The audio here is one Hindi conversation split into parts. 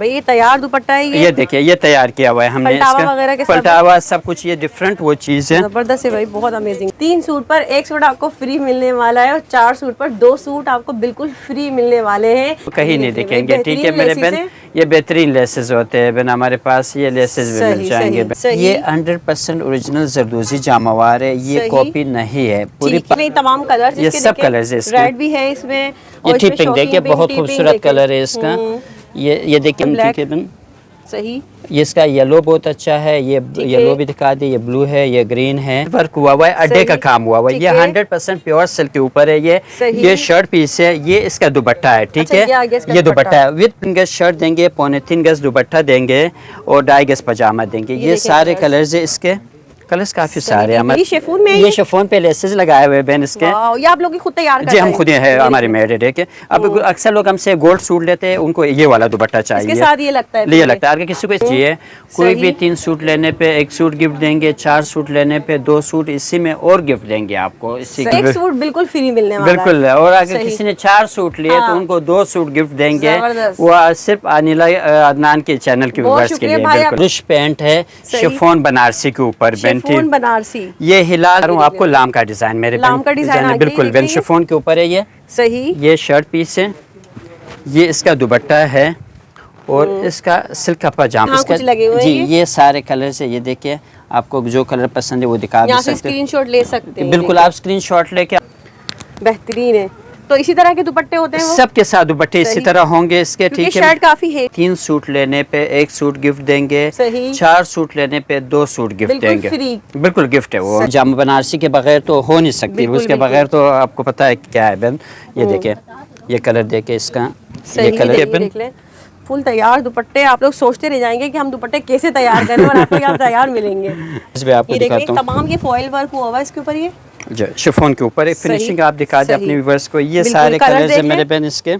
भाई, ये तैयार दुपट्टा है ये देखिए ये तैयार किया हुआ है हमने, इसका पलटावा सब कुछ, ये डिफरेंट वो चीज़ है। जबरदस्त है भाई, बहुत अमेजिंग। 3 सूट पर 1 सूट आपको फ्री मिलने वाला है और 4 सूट पर 2 सूट आपको बिल्कुल फ्री मिलने वाले हैं। कहीं नहीं दिखेंगे, ठीक है मेरे बहन, ये बेहतरीन लेसेस होते हैं बहन, हमारे पास ये लेसेस भी मिल जाएंगे। ये 100% ओरिजिनल जरदोजी जामावार है, ये कॉपी नहीं है पूरी। तमाम कलर, ये सब कलर है, रेड भी है इसमें, ये टिपिंग देखिए बहुत खूबसूरत कलर है इसका। ये देखिए सही, ये इसका येलो बहुत अच्छा है, ये येलो भी दिखा दी, ये ब्लू है, ये ग्रीन है, वर्क हुआ हुआ है, अड्डे का काम हुआ हुआ है। ये 100% प्योर सिल्क के ऊपर है। ये शर्ट पीस है, ये इसका दुपट्टा है, ठीक है। ये दुपट्टा है, विद 3 गज शर्ट देंगे, 2.25 गज दुपट्टा देंगे और 2.5 गज पजामा देंगे। ये सारे कलर्स है इसके, कलर्स काफी सारे हमारे। ये शिफॉन पे लेसेस लगाए हुए बहन इसके। ये आप लोग ही खुद तैयार करते हैं? जी हम खुद ही है, हमारे मेड है के। अब अक्सर लोग हमसे गोल्ड सूट लेते हैं, उनको ये वाला दुपट्टा चाहिए, इसके साथ ये लगता है, ये लगता है। अगर किसी को चाहिए, कोई भी 3 सूट लेने पे 1 सूट गिफ्ट देंगे, 4 सूट लेने पे 2 सूट इसी में और गिफ्ट देंगे आपको। इसी 1 सूट बिल्कुल फ्री मिलने वाला है, बिल्कुल। और अगर किसी ने 4 सूट लिए तो उनको 2 सूट गिफ्ट देंगे, वो सिर्फ अनिला अदनान के चैनल के व्यूअर्स के लिए। बिल्कुल रिश पैंट है, शिफॉन बनारसी के ऊपर, शिफॉन बनारसी। ये हिला रहा हूँ आपको, लाम का डिजाइन, मेरे लाम का डिजाइन है, बिल्कुल बेन शिफॉन के ऊपर है ये। सही, ये शर्ट पीस है, ये इसका दुपट्टा है और इसका सिल्क का पजामा। कुछ लगे हुए जी ये सारे कलर से, ये देखिए आपको जो कलर पसंद है वो दिखा भी सकते हैं, स्क्रीनशॉट ले सकते हैं। बिल्कुल आप स्क्रीनशॉट लेके। बेहतरीन है। तो इसी तरह के दुपट्टे होते हैं, सबके साथ दुपट्टे इसी तरह होंगे इसके, ठीक है। शर्ट काफी है। 3 सूट लेने पे 1 सूट गिफ्ट देंगे, 4 सूट लेने पे 2 सूट गिफ्ट देंगे, बिल्कुल गिफ्ट है वो। जामा बनारसी के बगैर तो हो नहीं सकती, उसके बगैर तो आपको पता है क्या है बहन। ये देखिए ये कलर देखे इसका, ये कलर फुल तैयार दुपट्टे। आप लोग सोचते रह जाएंगे कि हम दुपट्टे कैसे तैयार करें और आपको यहाँ तैयार मिलेंगे। आपको दिखाता हूं, तमाम ये फॉइल वर्क हुआ हुआ है इसके ऊपर, ये शिफॉन के ऊपर एक फिनिशिंग आप दिखा दे अपने व्यूअर्स को। ये सारे कलर्स है मेरे बहन इसके।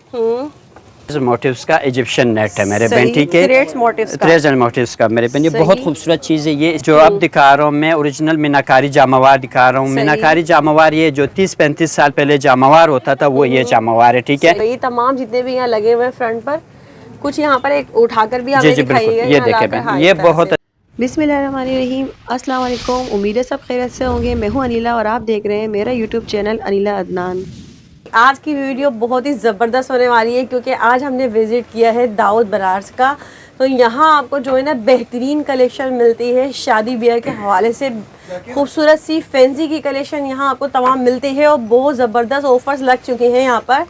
मोटिव्स का इजिप्शियन नेट है मेरे बहन, ठीक है। थ्रेड्स एंड मोटिव्स का मेरे बहन, ये बहुत खूबसूरत चीज़ है। ये जो अब दिखा रहा हूँ मैं, ओरिजिनल मीनाकारी जामावार दिखा रहा हूँ। मीनाकारी जामावार ये जो 30-35 साल पहले जामावार होता था, वो ये जामावार है, ठीक है। ये तमाम जितने भी यहाँ लगे हुए फ्रंट पर, कुछ यहाँ पर एक उठाकर भी हमें दिखाइएगा। ये देखे बहन, ये बहुत। बिस्मिल्लाहिर्रहमानिर्रहीम, अस्सलाम वालेकुम। उम्मीद है सब खैरियत से होंगे। मैं हूँ अनिला और आप देख रहे हैं मेरा यूट्यूब चैनल अनिला अदनान। आज की वीडियो बहुत ही ज़बरदस्त होने वाली है क्योंकि आज हमने विज़िट किया है दाऊद बनारस का। तो यहाँ आपको जो है ना बेहतरीन कलेक्शन मिलती है, शादी ब्याह के हवाले से खूबसूरत सी फैंसी की कलेक्शन यहाँ आपको तमाम मिलती है और बहुत ज़बरदस्त ऑफर्स लग चुके हैं यहाँ पर।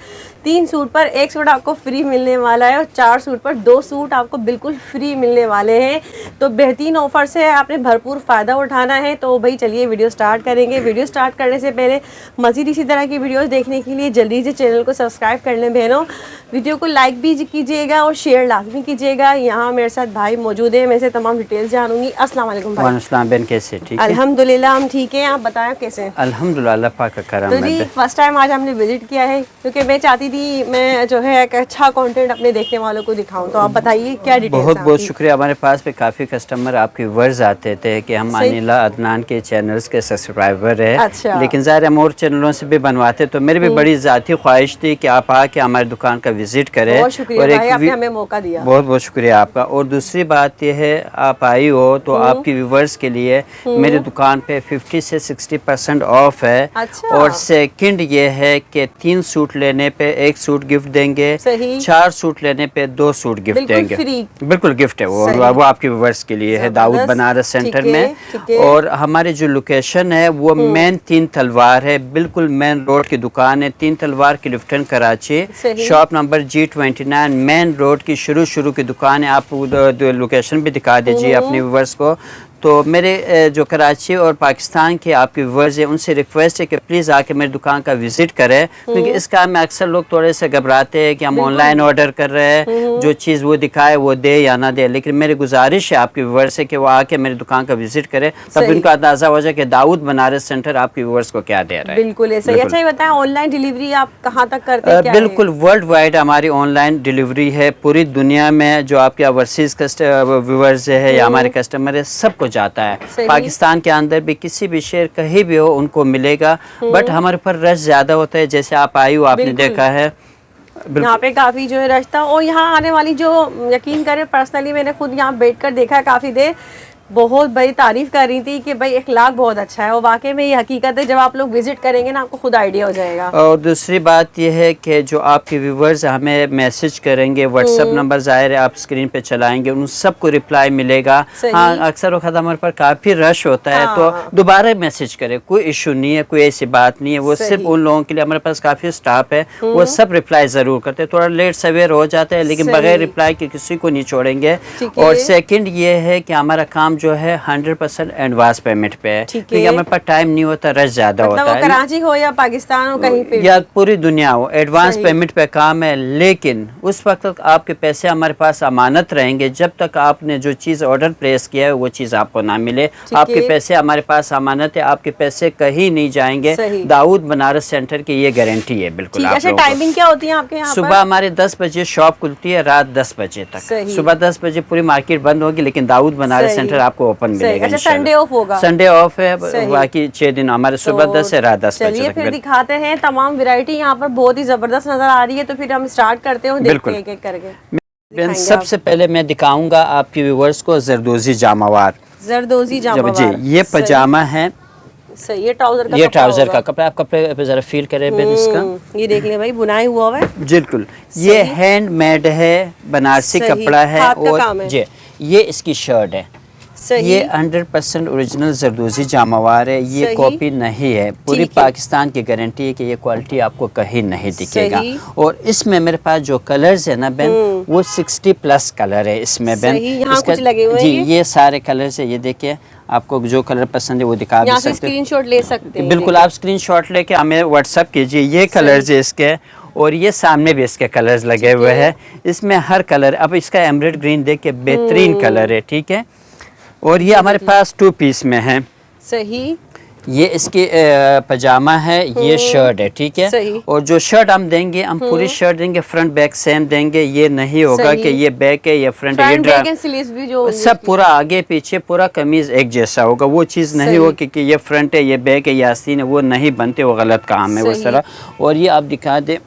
3 सूट पर 1 सूट आपको फ्री मिलने वाला है और 4 सूट पर 2 सूट आपको बिल्कुल फ्री मिलने वाले हैं। तो बेहतरीन ऑफर से आपने भरपूर फ़ायदा उठाना है। तो भाई चलिए वीडियो स्टार्ट करेंगे। वीडियो स्टार्ट करने से पहले मज़ीद इसी तरह की वीडियोस देखने के लिए जल्दी से चैनल को सब्सक्राइब कर लें बहनों। वीडियो को लाइक भी कीजिएगा और शेयर लाजमी कीजिएगा। यहाँ मेरे साथ भाई मौजूद है, मैं से तमाम डिटेल्स जानूंगी। अस्सलाम वालेकुम भाई। वालेकुम बहन, कैसे? ठीक है अल्हम्दुलिल्लाह, हम ठीक हैं। आप बताएं कैसे? अल्हम्दुलिल्लाह, अल्लाह पाक का करम है। तो जी फर्स्ट टाइम आज हमने विजिट किया है क्योंकि मैं चाहती थी मैं जो है एक अच्छा कंटेंट अपने देखने वालों को दिखाऊं। तो आप बताइए क्या डिटेल्स? बहुत बहुत शुक्रिया। हमारे पास पे काफ़ी कस्टमर आपके वर्ड्स आते थे कि हम अनिला अदनान के चैनल्स के सब्सक्राइबर है। अच्छा। लेकिन ज़ाहिर हम और चैनलों से भी बनवाते, तो मेरी भी बड़ी ज़ाती ख्वाहिश थी कि आप आके हमारी दुकान का विजिट करें। बहुत शुक्रिया भाई, आपने हमें मौका दिया। बहुत बहुत शुक्रिया आपका। और दूसरी बात यह है, आप आई हो तो आपके व्यूवर्स के लिए मेरी दुकान पे 50 से 60% ऑफ है। अच्छा। और सेकंड ये है कि 3 सूट लेने पे 1 सूट गिफ्ट देंगे, 4 सूट लेने पे 2 सूट गिफ्ट देंगे, बिल्कुल गिफ्ट है वो आपके व्यूवर्स के लिए है दाऊद बनारस सेंटर में। और हमारी जो लोकेशन है वो मेन 3 तलवार है, बिल्कुल मेन रोड की दुकान है। 3 तलवार की Lifton Karachi, shop number G29, main road की शुरू की दुकान है। आप लोकेशन भी दिखा दीजिए अपने व्यूवर्स को। तो मेरे जो कराची और पाकिस्तान के आपके व्यूअर्स हैं उनसे रिक्वेस्ट है कि प्लीज़ आके मेरी दुकान का विजिट करें, क्योंकि इस काम में अक्सर लोग थोड़े से घबराते हैं कि हम ऑनलाइन ऑर्डर कर रहे हैं, जो चीज़ वो दिखाए वो दे या ना दे। लेकिन मेरी गुजारिश है आपके व्यूअर्स से कि वो आके मेरी दुकान का विजिट करें, तब उनको अंदाज़ा हो जाए कि दाऊद बनारस सेंटर आपके व्यूअर्स को क्या दे रहा है। बिल्कुल ऐसा ही। अच्छा ये बताएं, ऑनलाइन डिलीवरी आप कहाँ तक करते हैं? बिल्कुल वर्ल्ड वाइड हमारी ऑनलाइन डिलीवरी है। पूरी दुनिया में जो आपके ओवरसीज व्यूअर्स है या हमारे कस्टमर है सबको जाता है। पाकिस्तान के अंदर भी किसी भी शहर कहीं भी हो उनको मिलेगा, बट हमारे पर रश ज़्यादा होता है। जैसे आप आई हो, आपने देखा है यहाँ पे काफी जो है रास्ता, और यहाँ आने वाली जो, यकीन करें पर्सनली मैंने खुद यहाँ बैठकर देखा है काफी देर, बहुत बड़ी तारीफ कर रही थी कि भाई अखलाक बहुत अच्छा है, और वाकई में ये हकीकत है। जब आप लोग विजिट करेंगे ना आपको खुद आइडिया हो जाएगा। और दूसरी बात ये है कि जो आपके व्यूवर्स हमें मैसेज करेंगे, व्हाट्सएप नंबर ज़ाहिर है आप स्क्रीन पे चलाएंगे, उन सबको रिप्लाई मिलेगा। हाँ, अक्सर वक्त हमारे पर काफ़ी रश होता है, तो दोबारा मैसेज करें, कोई इशू नहीं है, कोई ऐसी बात नहीं है। वो सिर्फ उन लोगों के लिए, हमारे पास काफ़ी स्टाफ है, वो सब रिप्लाई ज़रूर करते हैं। थोड़ा लेट सवेर हो जाता है, लेकिन बगैर रिप्लाई के किसी को नहीं छोड़ेंगे। और सेकेंड ये है कि हमारा काम जो है 100% एडवांस पेमेंट पे है, क्योंकि हमारे पास टाइम नहीं होता, रश ज्यादा होता है। कराची हो या पाकिस्तान हो, कहीं पे या पूरी दुनिया हो, एडवांस पेमेंट पे काम है। लेकिन उस वक्त तक आपके पैसे हमारे पास अमानत रहेंगे जब तक आपने जो चीज़ ऑर्डर प्लेस किया है वो चीज़ आपको ना मिले। आपके पैसे हमारे पास अमानत है, आपके पैसे कहीं नहीं जाएंगे। दाऊद बनारस सेंटर की ये गारंटी है बिल्कुल। अच्छा, टाइमिंग क्या होती है आपके यहाँ? सुबह हमारे 10 बजे शॉप खुलती है, रात 10 बजे तक। सुबह 10 बजे पूरी मार्केट बंद होगी, लेकिन दाऊद बनारस सेंटर आपको ओपन मिलेगा। अच्छा, संडे ऑफ होगा? संडे ऑफ है, बाकी 6 दिन हमारे सुबह 10 से रात 10 बजे तक। चलिए फिर दिखाते हैं। तमाम वैरायटी यहाँ पर बहुत ही जबरदस्त नजर आ रही है, तो फिर हम स्टार्ट करते हैं, देखते हैं एक-एक करके। सबसे पहले मैं दिखाऊंगा आपके व्यूवर्स को जरदोजी जामावार। जरदोजी जामावार जी, ये पजामा है। सही, ये ट्राउजर का, ये ट्राउजर का कपड़ा। आप कपड़े पे जरा फील करें इसका, ये देख ले भाई, बुनाई हुआ है बिल्कुल। ये हैंडमेड है, बनारसी कपड़ा है। और ये इसकी शर्ट है। ये 100% ओरिजिनल जरदोजी जामावार है, ये कॉपी नहीं है। पूरी पाकिस्तान की गारंटी है कि ये क्वालिटी आपको कहीं नहीं दिखेगा। और इसमें मेरे पास जो कलर्स है ना बहन, वो 60+ कलर है इसमें बहन। यहाँ कुछ लगे हुए हैं जी, ये सारे कलर्स है। ये देखिए, आपको जो कलर पसंद है वो दिखा सकते हैं, स्क्रीनशॉट ले सकते हैं। बिल्कुल, आप स्क्रीनशॉट लेके हमें व्हाट्सएप कीजिए। ये कलर्स है इसके, और ये सामने भी इसके कलर्स लगे हुए हैं। इसमें हर कलर, अब इसका एमरेड ग्रीन देख के बेहतरीन कलर है, ठीक है। और ये हमारे पास 2 पीस में है। सही, ये इसकी पजामा है, ये शर्ट है, ठीक है। और जो शर्ट हम देंगे, हम पूरी शर्ट देंगे, फ्रंट बैक सेम देंगे। ये नहीं होगा कि ये बैक है, ये फ्रंट है, ये सब पूरा आगे पीछे पूरा कमीज एक जैसा होगा। वो चीज़ नहीं होगी कि ये फ्रंट है, ये बैक है, ये आस्तीन है, वो नहीं बनते, वो गलत काम है उस तरह। और ये आप दिखा दे,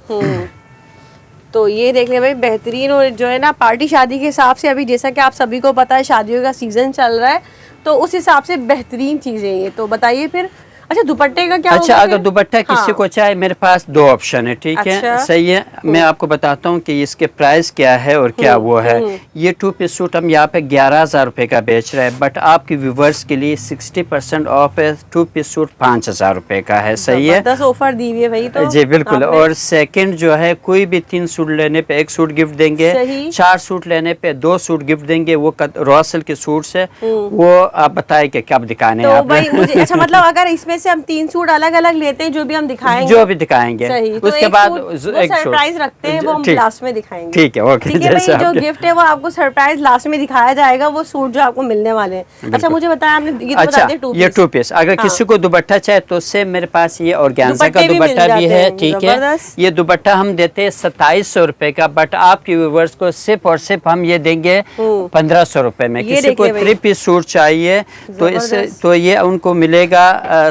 तो ये देख ले भाई, बेहतरीन। और जो है ना पार्टी शादी के हिसाब से, अभी जैसा कि आप सभी को पता है शादियों का सीजन चल रहा है, तो उस हिसाब से बेहतरीन चीजें ये। तो बताइए फिर। अच्छा, दुपट्टे का क्या? अच्छा, अगर दुपट्टा किसी को चाहे, मेरे पास 2 ऑप्शन है, ठीक है। सही है, मैं आपको बताता हूँ कि इसके प्राइस क्या है और क्या वो है। ये 2 पीस सूट हम यहाँ पे 11,000 रुपए का बेच रहे हैं, बट आपके व्यूवर्स के लिए 60% ऑफ है। 2 पीस सूट 5,000 रुपए का है। सही है, 10 ऑफर दी हुई है भाई। तो जी बिल्कुल। और सेकंड जो है, कोई भी 3 सूट लेने पे 1 सूट गिफ्ट देंगे, 4 सूट लेने पे 2 सूट गिफ्ट देंगे। वो रॉसल के सूट है, वो आप बताए कि कब दिखाने तो भाई मुझे। अच्छा, मतलब अगर इसमें से हम 3 सूट अलग अलग लेते हैं, जो भी हम दिखाएंगे, जो भी दिखाएंगे, उसके बाद एक सरप्राइज रखते हैं, वो हम लास्ट में दिखाएंगे। ठीक है, ओके। ठीक है भाई, जो गिफ्ट है वो आपको सरप्राइज लास्ट में दिखाया जाएगा, वो सूट जो आपको मिलने वाले हैं। अच्छा, मुझे बताया आपने, ये तो बता दिया 2 पीस। ये 2 पीस। अगर किसी को दुपट्टा चाहे तो उससे मेरे पास ये ऑर्गेन्जा का दुपट्टा भी है, ठीक है। ये दुपट्टा हम देते हैं 2700 रुपए का, बट आपके व्यूवर्स को सिर्फ और सिर्फ हम ये देंगे 1500 रुपए में। किसी को 3 पीस सूट चाहिए तो ये उनको मिलेगा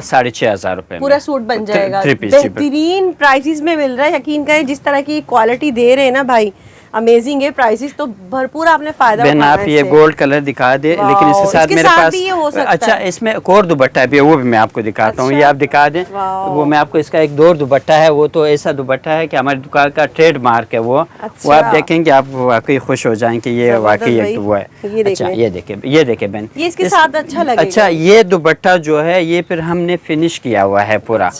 6,500 रुपए, पूरा सूट बन जाएगा। बेहतरीन प्राइसेस में मिल रहा है, यकीन करें। जिस तरह की क्वालिटी दे रहे हैं ना भाई, अमेजिंग है। प्राइसेस तो भरपूर आपने फायदा उठाना है। आप ये गोल्ड कलर दिखा दे, लेकिन इसके साथ मेरे पास अच्छा इसमें एक और दुपट्टा भी है, वो भी मैं आपको दिखाता हूँ। ये आप दिखा दें, वो मैं आपको इसका एक 2 दुपट्टा है। वो तो ऐसा दुपट्टा है कि हमारी दुकान का ट्रेडमार्क है वो। वो आप देखेंगे, आप वाकई खुश हो जाएंगे कि ये वाकई एक वो है। अच्छा, ये देखे बहन, ये इसके साथ अच्छा लगेगा। अच्छा, ये दुपट्टा जो है ये फिर हमने फिनिश किया हुआ है पूरा।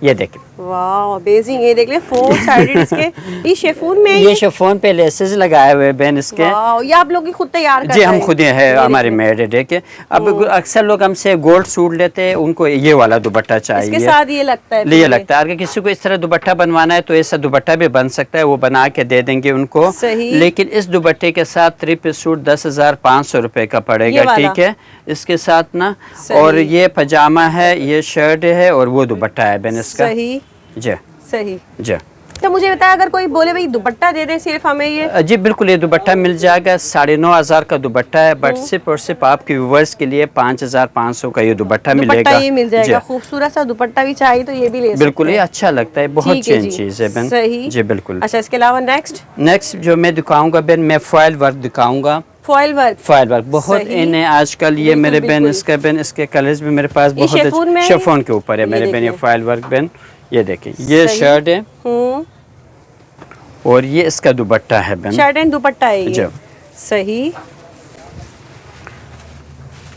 ये देखे, वाह अमेजिंग। ये देख ले, 4 साइडेड इसके, ये शिफॉन में, ये शिफॉन पे लेसेस लगाए हुए बहन इसके। ये आप लोग ही खुद तैयार करते हैं? जी, हम खुद ही है, हमारी मेड है। देखिए, अब अक्सर लोग हमसे गोल्ड सूट लेते हैं, उनको ये वाला दुपट्टा चाहिए। इसके साथ ये लगता है, ये लगता है। अगर किसी को इस तरह दुपट्टा बनवाना है तो ऐसा दुपट्टा भी बन सकता है, वो बना के दे देंगे उनको। लेकिन इस दुपट्टे के साथ 3 पीस सूट 10,500 रुपए का पड़ेगा, ठीक है, इसके साथ ना। और ये पजामा है, ये शर्ट है, और वो दुपट्टा है बहन इसका। सही जी, सही। जी, तो मुझे बताया, अगर कोई बोले भाई दुपट्टा दे दें सिर्फ हमें ये, जी बिल्कुल, ये दुपट्टा मिल जाएगा। 9,500 का दुपट्टा है, बट सिर्फ और सिर्फ आपके व्यूवर्स के लिए 5,500 का ये दुपट्टा मिलेगा। ये मिल जाएगा। खूबसूरत सा दुपट्टा भी चाहिए तो ये भी ले सकते हैं। बिल्कुल, ये अच्छा लगता है, बहुत चेंज चीज है बहन। सही जी बिल्कुल। अच्छा, इसके अलावा नेक्स्ट जो मैं दिखाऊंगा बहन, मैं फॉइल वर्क दिखाऊंगा। फॉइल वर्क बहुत इन है आजकल ये मेरे बहन। इसका बहन, इसके कलर्स भी मेरे पास बहुत अच्छे शिफॉन के ऊपर है मेरे बहन। ये फॉइल वर्क बहन, ये देखिए, ये शर्ट है और ये इसका दुपट्टा है बहन। शर्ट एंड दुपट्टा है ये। सही,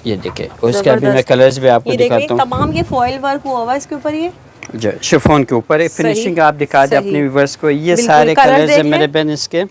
ये देखिए, उसका भी मैं कलर्स भी आपको दिखाता हूँ। तमाम ये फॉइल वर्क हुआ हुआ इसके ऊपर, ये जो शिफॉन के ऊपर है। फिनिशिंग आप दिखा दे अपने व्यूअर्स को। ये सारे कलर्स है मेरे बहन इसके।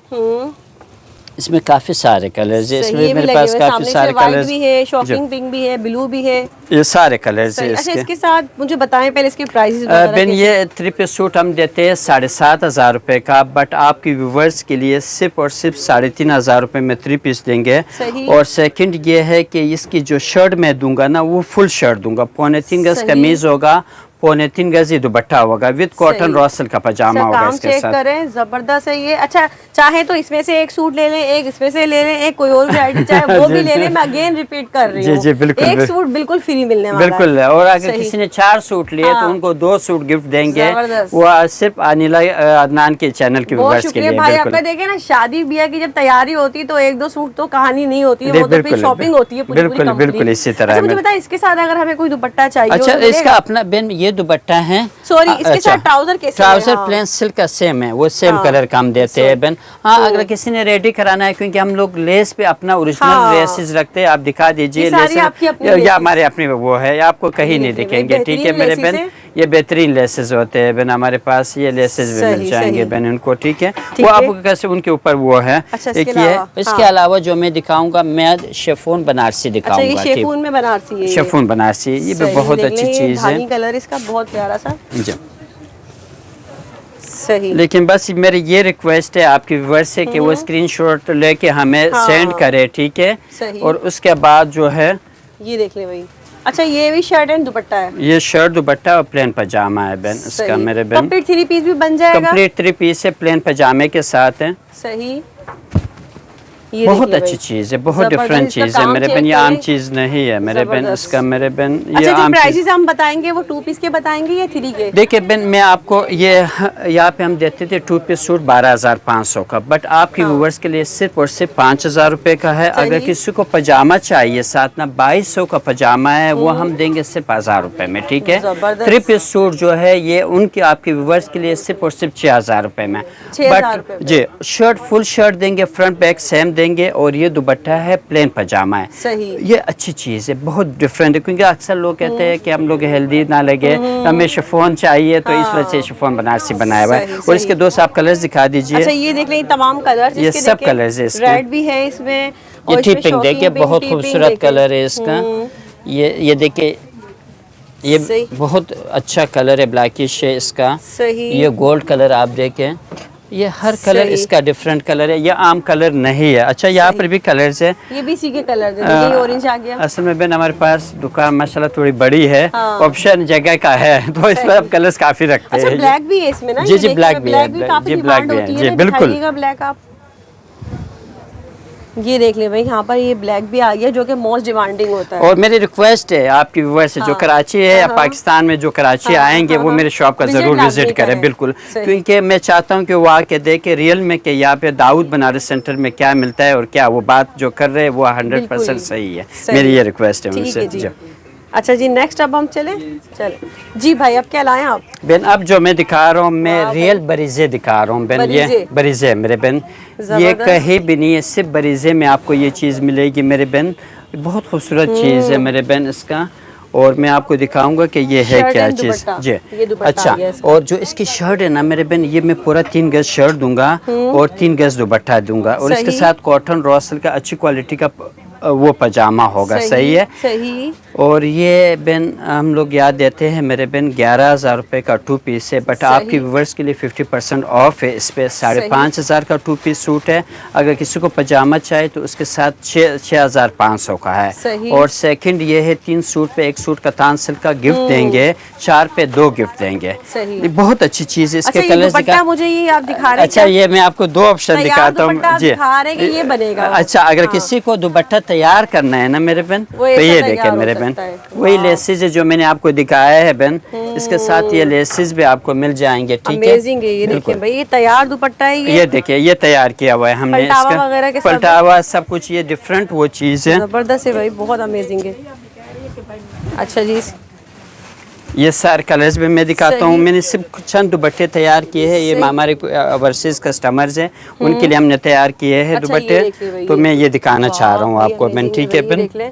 इसमें काफी सारे कलर्स है, इसमें मेरे पास काफी सारे कलर्स भी है, शॉकिंग पिंक भी है, ब्लू भी है, ये सारे कलर्स है इसके। इसके साथ मुझे बताएं पहले इसके प्राइसेस। बहन ये 3 पीस सूट हम देते हैं 7,500 रुपए का, बट आपकी व्यूवर्स के लिए सिर्फ और सिर्फ 3,500 रुपए में 3 पीस देंगे। और सेकंड ये है कि इसकी जो शर्ट मैं दूंगा ना, वो फुल शर्ट दूंगा। 3.25 गज कमीज होगा, 3.25 गज दुपट्टा होगा, विद कॉटन रॉसल का पजामा होगा इसके साथ। करें, जबरदस्त है ये। अच्छा, चाहे तो इसमें से एक सूट ले लें, एक इसमें से ले लें, एक कोई और वैरायटी चाहे वो भी ले लें। मैं अगेन रिपीट कर रही हूँ, जी बिल्कुल, एक सूट बिल्कुल फ्री मिलने वाला है। बिल्कुल। और अगर किसी ने 4 सूट लिए तो उनको 2 सूट गिफ्ट देंगे, वो सिर्फ अनिला अदनान के चैनल के व्यूअर्स के लिए। भाई आपका देखे ना, शादी ब्याह की जब तैयारी होती तो 1-2 सूट तो कहानी नहीं होती है, वो तो फिर शॉपिंग होती है पूरी। बिल्कुल इसी तरह। मुझे बताया, इसके साथ अगर हमें कोई दुपट्टा चाहिए। अच्छा, इसका अपना बहन ये दुपट्टा है। सॉरी, इसके साथ ट्राउजर कैसे? ट्राउजर प्लेन सिल्क का सेम है, वो सेम कलर का हम देते हैं बहन। हाँ, अगर किसी ने रेडी कराना है, क्योंकि हम लोग लेस पे अपना ओरिजिनल लेसेस रखते हैं। आप दिखा दीजिए, या हमारे अपने वो है, आपको कहीं नहीं दिखेंगे। ठीक है मेरे बहन, ये बेहतरीन लेसेस होते हैं बहन हमारे पास। ये लेसेस भी मिल जाएंगे बहन उनको। ठीक है, वो आपको कैसे उनके ऊपर वो है। एक ये, इसके अलावा जो मैं दिखाऊंगा, मैं शिफॉन बनारसी दिखाऊंगा। शिफॉन में बनारसी, शिफॉन बनारसी, ये भी बहुत अच्छी चीज है। कलर इसका बहुत प्यारा सा। सही। लेकिन बस मेरी ये रिक्वेस्ट है आपके व्यूअर्स से कि वो स्क्रीनशॉट लेके हमें सेंड करे। ठीक है, और उसके बाद जो है ये देख ले भाई। अच्छा, ये भी शर्ट एंड दुपट्टा है। ये शर्ट दुपट्टा और प्लेन पजामा है बहन इसका मेरे बहन। कंप्लीट 3 पीस भी बन जाएगा। कंप्लीट 3 पीस है, प्लेन पजामे के साथ है। सही, बहुत अच्छी चीज है, बहुत डिफरेंट चीज है मेरे बहन। ये आम चीज नहीं है मेरे बहन इसका मेरे बहन। ये आम प्राइसेस हम बताएंगे, वो 2 पीस के बताएंगे या 3 के? देखिए बहन, मैं आपको ये यहाँ पे हम देते थे 2 पीस सूट 12,500 का, बट आपकी व्यूअर्स के लिए सिर्फ और सिर्फ 5,000 रुपए का है। अगर किसी को पजामा चाहिए साथ ना, 2,200 का पजामा है, वो हम देंगे सिर्फ 1,000 रुपए में। ठीक है, 3 पीस सूट जो है ये उनके आपके व्यूअर्स के लिए सिर्फ और सिर्फ 6,000 रुपए में। बट जी, शर्ट फुल शर्ट देंगे, फ्रंट बैक सेम देंगे, और ये दुपट्टा है, प्लेन पजामा है। सही, ये अच्छी चीज है, बहुत डिफरेंट है। क्योंकि अक्सर लोग कहते हैं कि हम लोग हेल्दी ना लगे, हमें शिफॉन चाहिए, तो इस वजह से शिफॉन बनारसी बनाया हुआ है। और इसके 2 आप कलर्स दिखा दीजिए। अच्छा, ये देख लें तमाम कलर्स, ये सब कलर्स है इसके। रेड भी है इसमें, ये टी पिंक देखिए, बहुत खूबसूरत कलर है इसका। ये देखिए, ये बहुत अच्छा कलर है, ब्लैकिश है इसका। ये गोल्ड कलर आप देखें, ये हर कलर इसका डिफरेंट कलर है, ये आम कलर नहीं है। अच्छा, यहाँ पर भी कलर्स है, ये भी इसी के कलर है। ये ऑरेंज आ गया। असल में बहन हमारे पास दुकान माशाल्लाह थोड़ी बड़ी है, ऑप्शन जगह का है, तो इस पर अब कलर्स काफी रखते हैं। अच्छा, ब्लैक भी है इसमें ना? जी ब्लैक भी है, जी ब्लैक भी है, जी बिल्कुल। ब्लैक आप ये देख ले भाई, यहाँ पर ये ब्लैक भी आ गया, जो कि मोस्ट डिमांडिंग होता है। और मेरी रिक्वेस्ट है आपकी व्यूअर्स से, जो कराची है या पाकिस्तान में जो कराची आएंगे, वो मेरे शॉप का जरूर विजिट करें। बिल्कुल, क्योंकि मैं चाहता हूँ कि वो आके देखे रियल में कि यहाँ पे दाऊद बनारस सेंटर में क्या मिलता है, और क्या वो बात जो कर रहे हैं वो 100% सही है। मेरी ये रिक्वेस्ट है उनसे। अच्छा जी, नेक्स्ट अब हम चले जी भाई, अब क्या लाएं आप? बहन, अब जो मैं दिखा रहा हूँ, मैं रियल बरीजे दिखा रहा हूँ बहन। ये बरीजे मेरे बहन, ये कहीं भी नहीं है, सिर्फ बरीजे में आपको ये चीज़ मिलेगी मेरे बहन। बहुत खूबसूरत चीज़ है मेरे बहन इसका, और मैं आपको दिखाऊंगा कि ये है क्या चीज़। जी, अच्छा, और जो इसकी शर्ट है ना मेरे बहन, ये मैं पूरा 3 गज शर्ट दूंगा और 3 गज दुपट्टा दूंगा, और इसके साथ कॉटन रॉसल का अच्छी क्वालिटी का वो पजामा होगा। सही है। सही। और ये बहन हम लोग याद देते हैं मेरे बहन 11,000 रुपये का 2 पीस है, बट आपकी व्यूवर्स के लिए 50% ऑफ है। इस पे 5,500 का 2 पीस सूट है। अगर किसी को पजामा चाहिए तो उसके साथ 6,500 का है। और सेकंड ये है 3 सूट पे 1 सूट कतान सिल्क का गिफ्ट देंगे, 4 पे 2 गिफ्ट देंगे। बहुत अच्छी चीज़ है। इसके कलर्स दिखा, मुझे ये आप दिखा रहे हैं। अच्छा ये मैं आपको 2 ऑप्शन दिखाता हूँ जी। ये बनेगा। अच्छा अगर किसी को दुपट्टा तैयार करना है ना मेरे बहन, तो ये देखें मेरे बहन, वही लेसेस है जो मैंने आपको दिखाया है बहन, इसके साथ ये लेसेस भी आपको मिल जाएंगे। ठीक है, अमेजिंग है। ये देखिए भाई, ये तैयार दुपट्टा है। ये देखिए ये तैयार किया हुआ है हमने, इसका पलटावा सब कुछ, ये डिफरेंट वो चीज़ है। जबरदस्त है भाई, बहुत अमेजिंग है। अच्छा जी, ये सारे कलर्स भी मैं दिखाता हूँ। मैंने सिर्फ चंद दुपट्टे तैयार किए हैं। ये हमारे ओवरसीज कस्टमर्स हैं, उनके लिए हमने तैयार किए हैं दुपट्टे, तो मैं ये दिखाना चाह रहा हूँ आपको बहन। ठीक है बहन,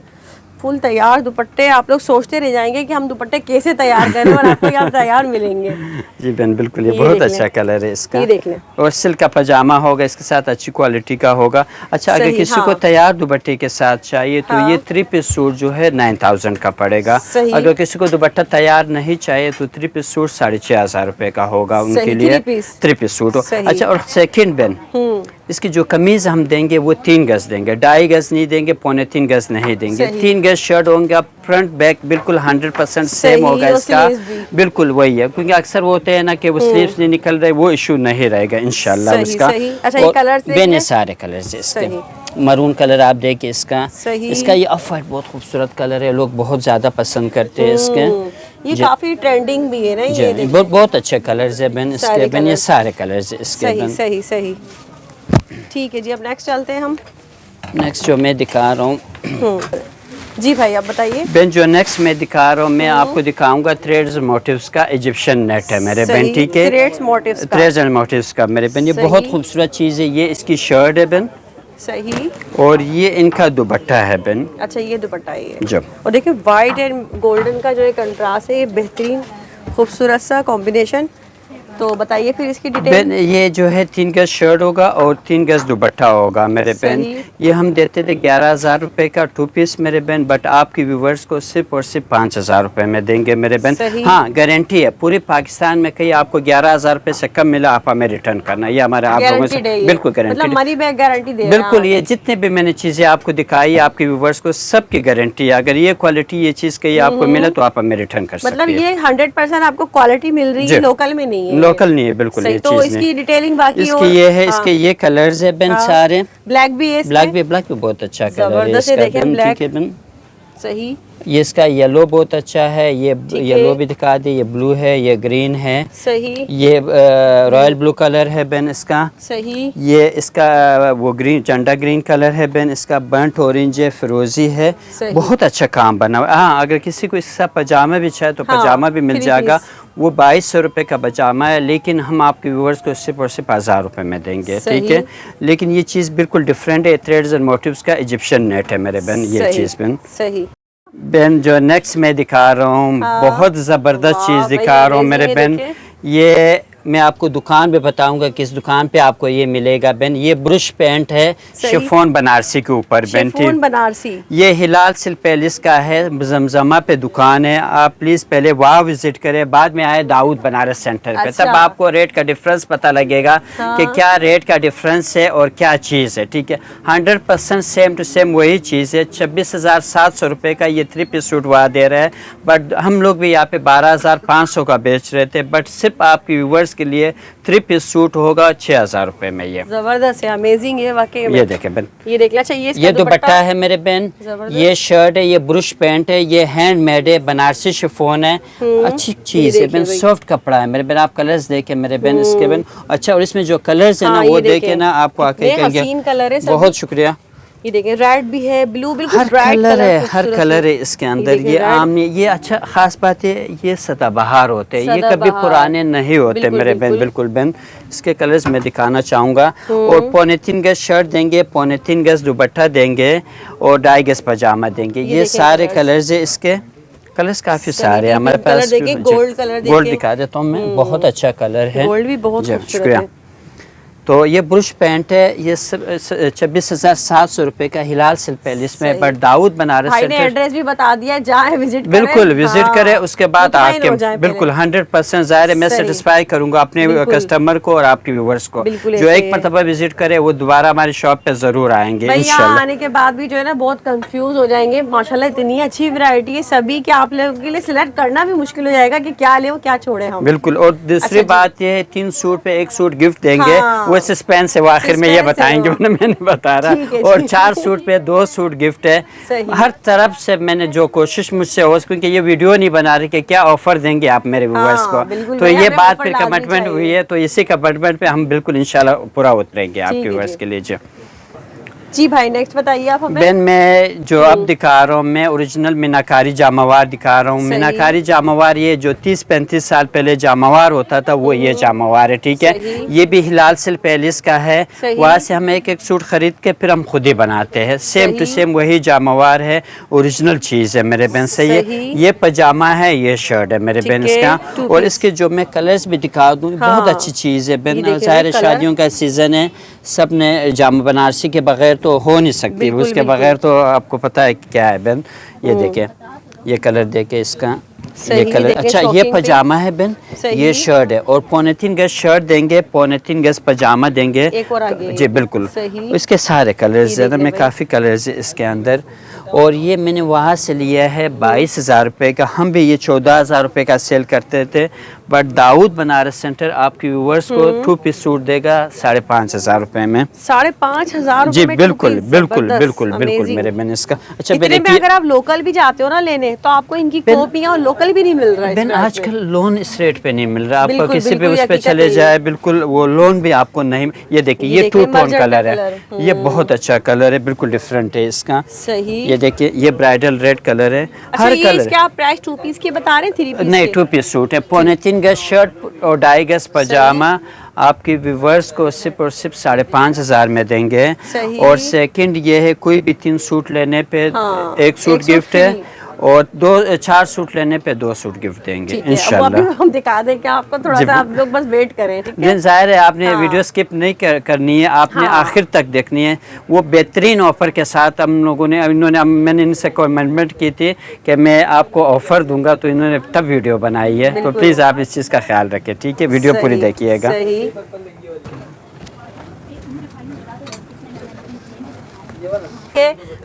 फुल तैयार दुपट्टे। आप लोग सोचते रह जाएंगे कि हम दुपट्टे कैसे तैयार करें, और आपको यहाँ तैयार मिलेंगे। जी बहन बिल्कुल, ये बहुत अच्छा कलर है इसका। ये देख लें। और सिल्क का पजामा होगा, इसके साथ अच्छी क्वालिटी का होगा। अच्छा अगर किसी को तैयार दुपट्टे के साथ चाहिए तो ये 3 पीस सूट जो है 9,000 का पड़ेगा। अगर किसी को दुपट्टा तैयार नहीं चाहिए तो 3 पीस सूट 6,500 रुपए का होगा उनके लिए। 3 पीस सूट। अच्छा और सेकंड बहन, इसकी जो कमीज हम देंगे वो 3 गज देंगे, 2.5 गज नहीं देंगे, 3.25 गज नहीं देंगे। 3 गज शर्ट होंगे, फ्रंट बैक बिल्कुल 100% सेम होगा इसका। बिल्कुल वही है, क्योंकि अक्सर वो होते हैं ना कि वो स्लीव्स नहीं निकल रहे, वो इशू नहीं रहेगा इंशाल्लाह उसका। अच्छा ये कलर बेने सारे कलर है इसके। मरून कलर आप देखिए इसका, इसका ये ऑफ वाइट बहुत खूबसूरत कलर है, लोग बहुत ज्यादा पसंद करते हैं इसके। ये काफी ट्रेंडिंग भी है ना, ये बहुत अच्छे कलर्स है बहन इसके बहन, ये सारे कलर्स है इसके बहन। सही सही। ठीक है जी, अब नेक्स्ट चलते हैं हम। नेक्स्ट जो मैं दिखा रहा हूँ जी भाई आप बताइए बहन, जो नेक्स्ट मैं दिखा रहा हूँ, मैं आपको दिखाऊंगा थ्रेड्स मोटिव्स का इजिप्शियन नेट है मेरे बहन। ठीक है, थ्रेड्स एंड मोटिव्स का मेरे बहन, ये बहुत खूबसूरत चीज़ है। ये इसकी शर्ट है बहन। सही। और ये इनका दुपट्टा है बहन। अच्छा ये दुपट्टा है जब, और देखिए वाइट एंड गोल्डन का जो ये कंट्रास्ट है, ये बेहतरीन खूबसूरत सा कॉम्बिनेशन। तो बताइए फिर इसकी डिटेल। ये जो है 3 गज शर्ट होगा और 3 गज दुपट्टा होगा मेरे बहन। ये हम देते थे 11,000 रुपए का 2 पीस मेरे बहन, बट आपकी व्यूवर्स को सिर्फ और सिर्फ 5,000 रुपए में देंगे मेरे बहन। हाँ गारंटी है, पूरे पाकिस्तान में कहीं आपको 11,000 रुपए से कम मिला, आप हमें रिटर्न करना, ये हमारे आप लोगों से बिल्कुल गारंटी, मनी बैक गारंटी दे। बिल्कुल, ये जितने भी मैंने चीजें आपको दिखाई आपके व्यूवर्स को सबकी गारंटी है। अगर ये क्वालिटी ये चीज कहीं आपको मिले तो आप हमें रिटर्न कर सकते हैं। मतलब ये 100% आपको क्वालिटी मिल रही है, लोकल में नहीं है। लोकल नहीं है बिल्कुल। तो इसकी डिटेलिंग बाकी इसकी ये है, इसके ये कलर्स है बहन सारे। ब्लैक भी है, ब्लैक भी बहुत अच्छा कलर है इसका बहन। सही। ये इसका येलो बहुत अच्छा है, ये येलो भी दिखा दी, ये ब्लू है, ये ग्रीन है। सही। ये रॉयल ब्लू कलर है बहन इसका। सही। ये इसका वो ग्रीन झंडा ग्रीन कलर है बहन, इसका बर्nt ऑरेंज है, फिरोजी है। बहुत अच्छा काम बना हुआ। हाँ अगर किसी को इसका पजामा भी चाहिए तो पजामा भी मिल जाएगा। वो 2,200 रुपये का पजामा है, लेकिन हम आपके व्यूवर्स को सिर्फ और सिर्फ 1,000 रुपये में देंगे। ठीक है, लेकिन ये चीज़ बिल्कुल डिफरेंट है। थ्रेड्स एंड मोटिव्स का इजिप्शियन नेट है मेरे बहन, ये चीज़ बहन। सही बहन जो नेक्स्ट मैं दिखा रहा हूँ, बहुत ज़बरदस्त चीज़ दिखा रहा हूँ मेरे बहन। ये मैं आपको दुकान पे बताऊंगा किस दुकान पे आपको ये मिलेगा बहन। ये ब्रुश पेंट है शिफॉन बनारसी के ऊपर बहन। शिफॉन बनारसी, ये हिलाल सिल्क पैलेस का है, जमजमा पे दुकान है। आप प्लीज पहले वहाँ विजिट करें, बाद में आए दाऊद बनारस सेंटर पे। तब आपको रेट का डिफरेंस पता लगेगा कि क्या रेट का डिफरेंस है और क्या चीज़ है। ठीक है, 100% सेम टू सेम वही चीज़ है। 26,700 रुपये का ये 3 पीस सूट वहाँ दे रहा है, बट हम लोग भी यहाँ पे 12,500 का बेच रहे थे, बट सिर्फ आपकी व्यूवर्स के लिए 3 पीस सूट होगा 6,000 रुपए में। ये जबरदस्त है, अमेजिंग है वाकई में। ये देखें बहन, ये देखना चाहिए। ये दुपट्टा है मेरे बहन, ये शर्ट है, ये ब्रुश पैंट है, ये हैंडमेड है, बनारसी शिफॉन है। अच्छी चीज है बहन, सॉफ्ट कपड़ा है मेरे बहन। आप कलर्स देखें मेरे बहन इसके बहन। अच्छा और इसमें जो कलर्स है ना वो देखे ना, आपको आके कहेंगे। बहुत शुक्रिया। ये देखें, रेड भी है, ब्लू, बिल्कुल हर कलर है, हर कलर है इसके अंदर। ये आमने, ये अच्छा खास बात है, ये सदाबहार होते हैं, ये कभी पुराने नहीं होते मेरे बहन। बिल्कुल बहन, इसके कलर्स मैं दिखाना चाहूँगा। और 3.25 गज शर्ट देंगे, 3.25 गज दुपट्टा देंगे और 2.5 गज पजामा देंगे। ये सारे कलर्स है इसके। कलर्स काफी सारे हमारे पास। गोल्ड कलर, गोल्ड दिखा देता हूँ मैं, बहुत अच्छा कलर है। गोल्ड भी बहुत खूबसूरत है। तो ये ब्रुश पैंट है, ये 26,700 रुपए का, हिलाल सिल्क पैलेस में, but Daud Banaras centre. Address भी बता दिया, जाए विजिट करें। बिल्कुल विजिट करें, उसके बाद आके बिल्कुल 100% ज़ाहिर है मैं सेटिस्फाई करूंगा अपने कस्टमर को और आपके व्यूवर्स को। जो एक मरतबा विजिट करे वो दोबारा हमारी शॉप पे जरूर आएंगे इंशाल्लाह। आने के बाद भी जो है ना बहुत कंफ्यूज हो जाएंगे। माशाल्लाह इतनी अच्छी वैरायटी है सभी कि आप लोगों के लिए सिलेक्ट करना भी मुश्किल हो जाएगा कि क्या ले क्या छोड़े हम। बिल्कुल। और दूसरी बात ये है 3 सूट पे 1 सूट गिफ्ट देंगे, वो सस्पेंस है, वो आखिर में ये बताएंगे, मैंने बता रहा। और 4 सूट पे 2 सूट गिफ्ट है। हर तरफ से मैंने जो कोशिश मुझसे हो, क्योंकि ये वीडियो नहीं बना रही कि क्या ऑफर देंगे आप मेरे व्यूअर्स को, तो ये बात फिर कमिटमेंट हुई है, तो इसी कमिटमेंट पे हम बिल्कुल इंशाल्लाह पूरा उतरेंगे आपके व्यूअर्स के लिए। जी भाई नेक्स्ट बताइए आप हमें। बेन मैं जो अब दिखा रहा हूँ, मैं ओरिजिनल मीनाकारी जामावार दिखा रहा हूँ। मीनाकारी जामावार ये जो 30-35 साल पहले जामावार होता था वो ये जामावार है, ठीक है। ये भी हिलाल सिल्क पैलेस का है, वहाँ से हम एक सूट खरीद के फिर हम खुद ही बनाते हैं, सेम टू सेम वही जामावार है, ओरिजिनल चीज़ है मेरे बहन से। ये पजामा है, ये शर्ट है मेरे बहन इसका। और इसके जो मैं कलर्स भी दिखा दूँ, बहुत अच्छी चीज़ है बहन। ज़ाहिर शादियों का सीज़न है, सब ने जामा बनारसी के बगैर तो हो नहीं सकती, उसके बगैर तो आपको पता है क्या है बहन। ये देखे, ये कलर देखे इसका, ये कलर अच्छा। ये पजामा है बहन, ये शर्ट है, और 3.25 गज शर्ट देंगे, 3.25 गज पजामा देंगे। एक और आगे जी बिल्कुल। इसके सारे कलर्स है में काफ़ी कलर्स है इसके अंदर। और ये मैंने वहाँ से लिया है 22,000 रुपये का। हम भी ये 14,000 रुपये का सेल करते थे, बट दाऊद बनारस सेंटर आपके व्यूवर्स को 2 पीस सूट देगा 5,500 रुपये में। 5,500 जी बिल्कुल बिल्कुल बिल्कुल बिल्कुल मेरे मैंने इसका। अच्छा अगर आप लोकल भी जाते हो ना लेने, तो आपको इनकी कॉपियां और लोकल भी नहीं मिल रहा है बहन। आजकल लोन इस रेट पे नहीं मिल रहा, आपको किसी पे उस पे चले जाए बिल्कुल वो लोन भी आपको नहीं। ये देखिए, ये 2 टोन कलर है, ये बहुत अच्छा कलर है, बिल्कुल डिफरेंट है इसका। सही। ये देखिए, ये ब्राइडल रेड कलर है। हर कलर इसके आप प्राइस 2 पीस के बता रहे हैं, 3 पीस नहीं 2 पीस सूट है। 3.25 गज शर्ट और 2.5 गज पजामा आपके व्यूवर्स को सिर्फ और सिर्फ 5,500 में देंगे। और सेकंड ये है, कोई भी 3 सूट लेने पे 1 सूट गिफ्ट है, और 4 सूट लेने पे 2 सूट गिफ्ट देंगे इंशाल्लाह। हम दिखा दें क्या आपको, थोड़ा सा आप लोग बस वेट करें, ठीक है। जाहिर है आपने वीडियो स्किप नहीं करनी है, आपने आखिर तक देखनी है। वो बेहतरीन ऑफर के साथ हम लोगों ने, मैंने इनसे कमिटमेंट की थी कि मैं आपको ऑफर दूंगा, तो इन्होंने तब वीडियो बनाई है। तो प्लीज़ आप इस चीज़ का ख्याल रखें, ठीक है। वीडियो पूरी देखिएगा।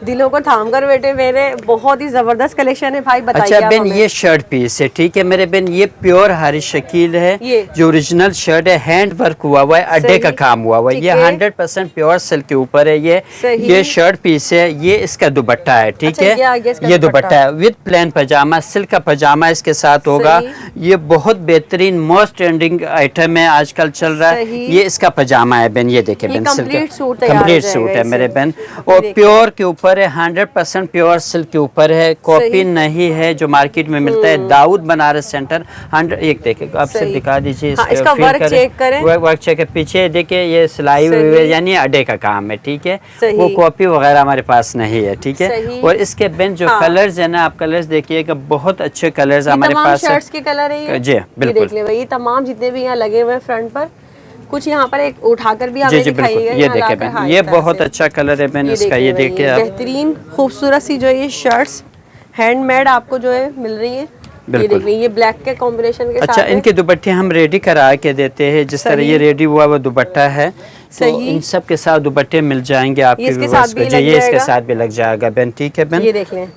दिलों को थाम कर बैठे मेरे, बहुत ही जबरदस्त कलेक्शन है भाई, बताइए। अच्छा बहन, ये शर्ट पीस है, ठीक है मेरे बहन। ये प्योर हारी शकील है, जो ओरिजिनल शर्ट है, हैंड वर्क हुआ हुआ है, अड्डे का काम हुआ हुआ है। ये 100% प्योर सिल्क के ऊपर है। ये शर्ट पीस है, ये इसका दुपट्टा है, ठीक है। ये दुपट्टा है विद प्लेन पजामा, सिल्क का पजामा इसके साथ होगा। ये बहुत बेहतरीन मोस्ट ट्रेंडिंग आइटम है, आजकल चल रहा है। ये इसका पजामा है बहन, ये देखे बहन, कंप्लीट सूट है मेरे बहन। और प्योर के ऊपर है, 100% प्योर सिल्क के ऊपर है, कॉपी नहीं है जो मार्केट में मिलता है। दाऊद बनारस सेंटर 100। एक देखे, आप सिर्फ दिखा दीजिए इसका वर्क चेक करें। वर्क चेक है, पीछे देखिए ये सिलाई हुई है, यानी अड्डे का काम है, ठीक है। वो कॉपी वगैरह हमारे पास नहीं है, ठीक है। और इसके बेन जो कलर्स है ना, आप कलर्स देखिएगा, बहुत अच्छे कलर्स हमारे पास शर्ट्स के कलर है जी बिल्कुल। देख ले भाई, तमाम जितने भी यहाँ लगे हुए फ्रंट पर, कुछ यहाँ पर एक उठाकर भी हमें दिखाइएगा। ये देखे बहन, ये बहुत अच्छा कलर है बहन इसका, ये देखिए आप। बेहतरीन खूबसूरत सी जो ये शर्ट्स हैंडमेड आपको जो है मिल रही है। ये देख लीजिए, ये ब्लैक के कॉम्बिनेशन के साथ। अच्छा, इनके दुपट्टे हम रेडी करा के देते हैं, जिस तरह ये रेडी हुआ वो दुपट्टा है, तो इन सब के साथ दुपट्टे मिल जाएंगे आपके व्यूअर्स को। ये इसके साथ भी लग जाएगा बहन, ठीक है बहन। ये देख लें,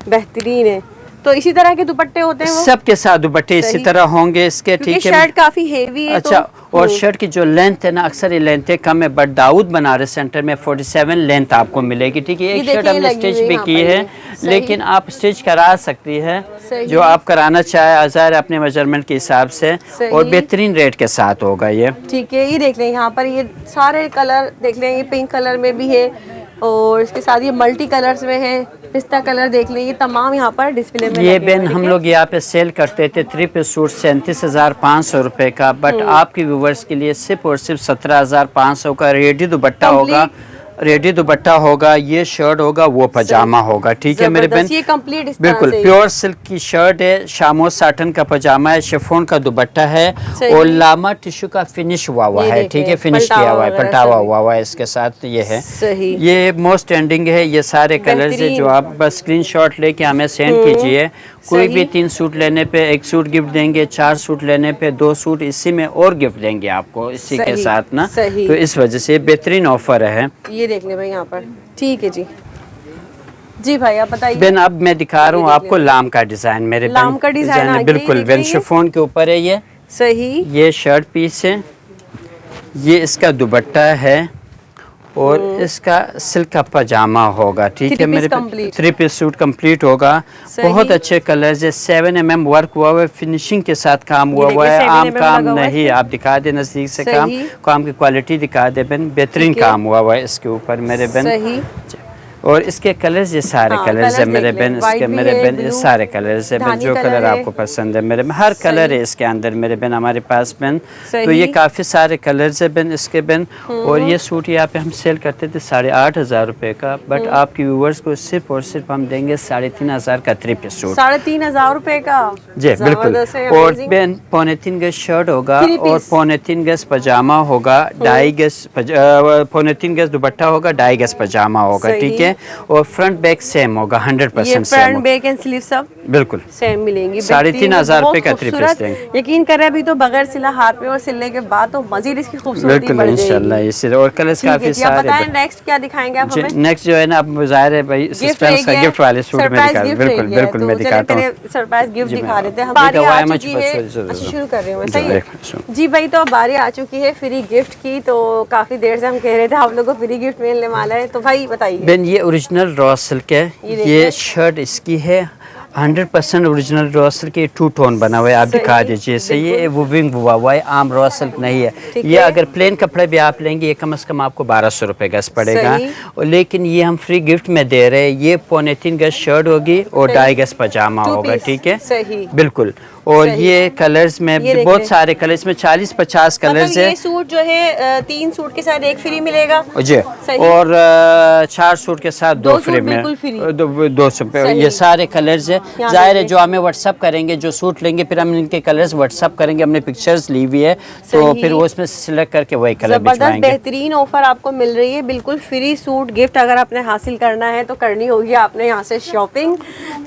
बेहतरीन है। तो इसी तरह के दुपट्टे होते हैं, सबके साथ दुपट्टे इसी तरह होंगे इसके, ठीक है। शर्ट काफी हेवी है। अच्छा, और शर्ट की जो लेंथ है ना, अक्सर ये लेंथ कम है, बट दाऊद बनारस सेंटर में 47 लेंथ आपको मिलेगी, ठीक है। एक शर्ट हमने स्टिच भी की है, लेकिन आप स्टिच करा सकती है जो आप कराना चाहे, आज़ार अपने मेजरमेंट के हिसाब से, और बेहतरीन रेट के साथ होगा ये, ठीक है। ये देख लें, यहाँ पर ये सारे कलर देख लें, ये पिंक कलर में भी है, और इसके साथ ये मल्टी कलर्स में है, पिस्ता कलर देख लें, ये तमाम यहाँ पर डिस्प्ले में। ये बेन हम लोग यहाँ पे सेल करते थे 3 पीस सूट 37,500 रुपए का, बट आपके व्यूवर्स के लिए सिर्फ और सिर्फ 17,500 का रेडी दुपट्टा होगा। रेडी दुपट्टा होगा, ये शर्ट होगा, वो पजामा होगा। ठीक है मेरे बहन, ये कंप्लीट इस बिल्कुल प्योर सिल्क की शर्ट है, शामो साटन का पजामा है, शिफॉन का दुपट्टा है और लामा टिश्यू का फिनिश हुआ है। ठीक है, फिनिश किया हुआ है, पलटावा हुआ है इसके साथ। ये है सही। ये मोस्ट ट्रेंडिंग है। ये सारे कलर्स है जो आप बस स्क्रीनशॉट लेके हमें सेंड कीजिए। कोई भी 3 सूट लेने पे 1 सूट गिफ्ट देंगे, 4 सूट लेने पे 2 सूट इसी में और गिफ्ट देंगे आपको इसी के साथ ना। तो इस वजह से बेहतरीन ऑफर है। ये देख ले भाई यहाँ पर। ठीक है जी, जी भाई आप बताइए। बेन अब मैं दिखा रहा हूँ आपको लाम का डिजाइन। मेरे लाम का डिजाइन है, बिल्कुल बेन शिफॉन के ऊपर है ये। सही। ये शर्ट पीस है, ये इसका दुपट्टा है और इसका सिल्क का पजामा होगा। ठीक है मेरे 3 पीस सूट कंप्लीट होगा। बहुत अच्छे कलर्स है, 7 mm वर्क हुआ हुआ है, फिनिशिंग के साथ काम हुआ है। आम काम नहीं, आप दिखा दे नजदीक से काम की क्वालिटी दिखा दे बेन, बेहतरीन काम हुआ है इसके ऊपर मेरे बेन। और इसके कलर्स ये सारे कलर्स है मेरे बहन, इसके मेरे बहन ये सारे कलर्स है बहन, जो कलर आपको पसंद है मेरे बहन, हर कलर है इसके अंदर मेरे बहन हमारे पास बहन। तो ये काफ़ी सारे कलर्स है बहन इसके बहन। और ये सूट यहाँ पे हम सेल करते थे 8,500 रुपये का, बट आपके व्यूवर्स को सिर्फ और सिर्फ हम देंगे 3,500 का 3 पीस सूट। 3,500 रुपये का जी बिल्कुल। और बहन 3.25 गज शर्ट होगा और 3.25 गज पजामा होगा, 2.5 गज 3.25 गज दुपट्टा होगा, 2.5 गज पजामा होगा। ठीक है, और फ्रंट बैक सेम होगा, 100% same. Front back and sleeve सब बिल्कुल सेम मिलेंगी। 3,500 रुपए का 3 पीस देंगे। यकीन करें अभी तो बगैर सिला हाथ में और सिलने के बाद तो मजीद इसकी खूबसूरती बढ़ जाएगी इंशाल्लाह। इससे और कलर्स काफी सारे। बताएं नेक्स्ट क्या दिखाएंगे आप हमें? नेक्स्ट जो है ना, अब ज़ाहिर है भाई सस्पेंस का गिफ्ट वाले सूट में दिखा, बिल्कुल बिल्कुल मैं दिखाता हूं। सरप्राइज गिफ्ट दिखा रहे थे हम। बारी आ चुकी है, शुरू कर रहे हैं। सही है जी भाई, तो अब बारी आ चुकी है फ्री गिफ्ट की। तो काफी देर से हम कह रहे थे आप लोगों को फ्री गिफ्ट मिलने वाला है, तो भाई बताइए। बेन ये ओरिजिनल रॉ सिल्क है, ये शर्ट इसकी है 100% ओरिजिनल रॉ सिल्क के 2 टोन बना हुआ है। आप दिखा दीजिए सही है, वो विंग हुआ हुआ है, आम रॉ सिल्क नहीं है ये। अगर प्लेन कपड़े भी आप लेंगे ये कम से कम आपको 1200 रुपये गज पड़ेगा, और लेकिन ये हम फ्री गिफ्ट में दे रहे हैं। ये 3.25 गज शर्ट होगी और 2.5 गज पजामा होगा। ठीक है बिल्कुल। और ये कलर्स में बहुत सारे कलर्स में 40-50 कलर्स है। ये सूट जो है 3 सूट के साथ 1 फ्री मिलेगा जी, और 4 सूट के साथ 2 फ्री में 200। ये सारे कलर्स है। जाहिर है जो हमें व्हाट्सअप करेंगे, जो सूट लेंगे फिर हम इनके कलर्स व्हाट्सअप करेंगे, हमने पिक्चर्स ली हुई है तो फिर वो इसमें सिलेक्ट करके वही कलर भिजवाएंगे। बेहतरीन ऑफर आपको मिल रही है, बिल्कुल फ्री सूट गिफ्ट अगर आपने हासिल करना है तो करनी होगी आपने यहाँ से शॉपिंग।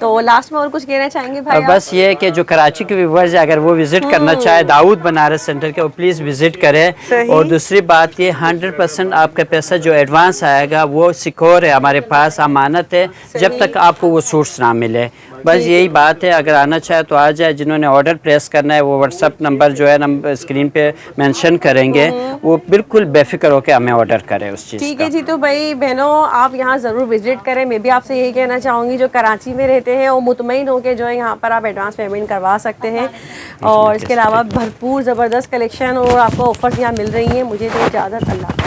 तो लास्ट में और कुछ कहना चाहेंगे भाई? बस ये है कि जो कराची के व्यूअर्स अगर वो विजिट करना चाहे दाऊद बनारस सेंटर के, वो प्लीज विजिट करें। और दूसरी बात ये 100% आपका पैसा जो एडवांस आएगा वो सिक्योर है, हमारे पास अमानत है जब तक आपको वो सूट्स ना मिले। बस यही बात है, अगर आना चाहे तो आ जाए। जिन्होंने ऑर्डर प्लेस करना है वो व्हाट्सअप नंबर जो है नंबर स्क्रीन पे मेंशन करेंगे, वो बिल्कुल बेफिक्र होकर हमें ऑर्डर करें उस चीज़। ठीक है जी, तो भाई बहनों आप यहाँ ज़रूर विजिट करें। मैं भी आपसे यही कहना चाहूँगी जो कराची में रहते हैं वो मुतमईन होकर जो है यहाँ पर आप एडवांस पेमेंट करवा सकते हैं। और इसके अलावा भरपूर ज़बरदस्त कलेक्शन और आपको ऑफर्स यहाँ मिल रही हैं। मुझे तो इजाज़त, अल्लाह।